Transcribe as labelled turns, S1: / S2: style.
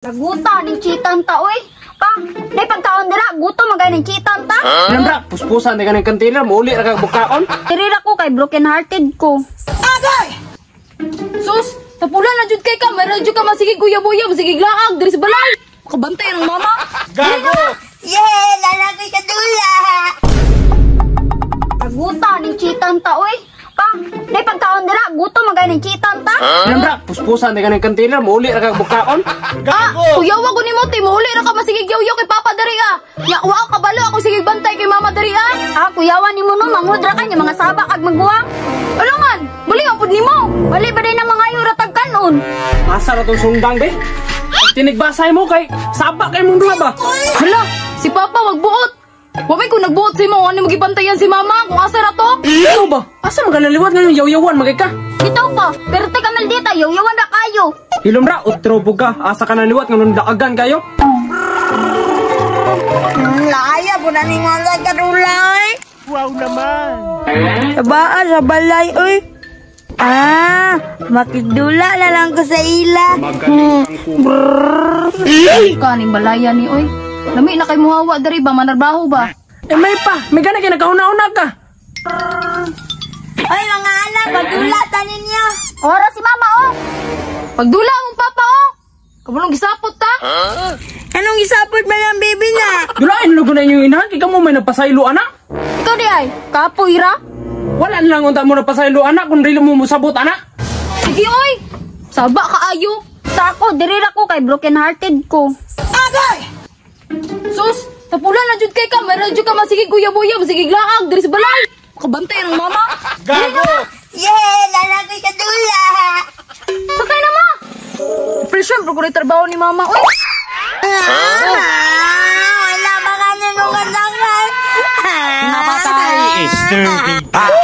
S1: Naguta ning chitan ta oy. Pa, day pagkaon dira guto magay ning chitan ta.
S2: Nambra, puspusan di ka ng container, mauli ra kag bukaon.
S1: Tirira ko kay broken hearted ko.
S3: Agay! Sus, tapulan na jud kay ka, mayroon jud ka masigig uyab-uyab, masigig laag diri sa balay. Makabantay ang mama.
S2: Gago!
S1: Yeah, lalaki ka dula. Naguta ning chitan ta oy. Pa, day pagkaon dira guto magay ning chitan ta.
S2: Nambra, puspusan di ka ng container, mauli ra kag bukaon.
S3: Uyaw ako ni mo, timuli ra ka masigig yaw-yaw kay papa diri ah. Ya, wa ka balo ako sigig bantay kay mama diri ah.
S1: Kuyawan ni mo no mangudra ka nya mga sabak ag magbuwang.
S3: Ulungan, muli ang pud nimo.
S1: Wali ba day na mga yuratag kanon?
S2: Asa ra tong sundang be? Tinigbasay mo kay sabak kay mong duha ba?
S3: Hala, si papa wag buot. Wabay ko nagbuot si mo, ano magibantayan si mama kung asa na to?
S2: Ikaw ba? Asa magalaliwat nga yung yaw-yawan magay ka?
S1: Bitaw pa, pero teka maldita, yaw-yawan na kayo.
S2: Hilom ra, utrobo ka. Asa ka naliwat nga nung daagan kayo?
S1: Laya po na ning mga kadulay.
S2: Wow naman!
S1: Sabaan sa balay, oy. Makidula na lang ko sa ila.
S3: Kaning balaya ni oy. Lami na kay muhawa diri ba manarbaho ba?
S2: May pa, may gana kayo nagkauna-una ka.
S1: Ay, mga anak, pagdula ta ninyo. Ora si mama, oh.
S3: Pagdula mong papa oh. Kabulong gisapot ta?
S1: Anong isapot ba ng baby na?
S2: Dulain lugo na yung inahan, kaya mo may napasaylo anak.
S3: Ikaw di ay, kapoy-ra?
S2: Wala lang unta mo napasaylo anak kung dili mo musabot anak.
S3: Sige oy, saba ka ayo.
S1: Sa ako, dirira ko kay broken hearted ko.
S3: Agay! Sus, tapulan na jud kay ka, mayroon jud ka masigig uyab-uyab, masigig laag diri sa balay. Makabantay ang mama.
S2: Gago!
S1: Yeah, lalaki ka dula.
S3: Sakay na ma. Presyon, procurator trabaho ni mama. Uy!
S1: Wala ba ka nung kandangan?
S2: Napatay! Stupid!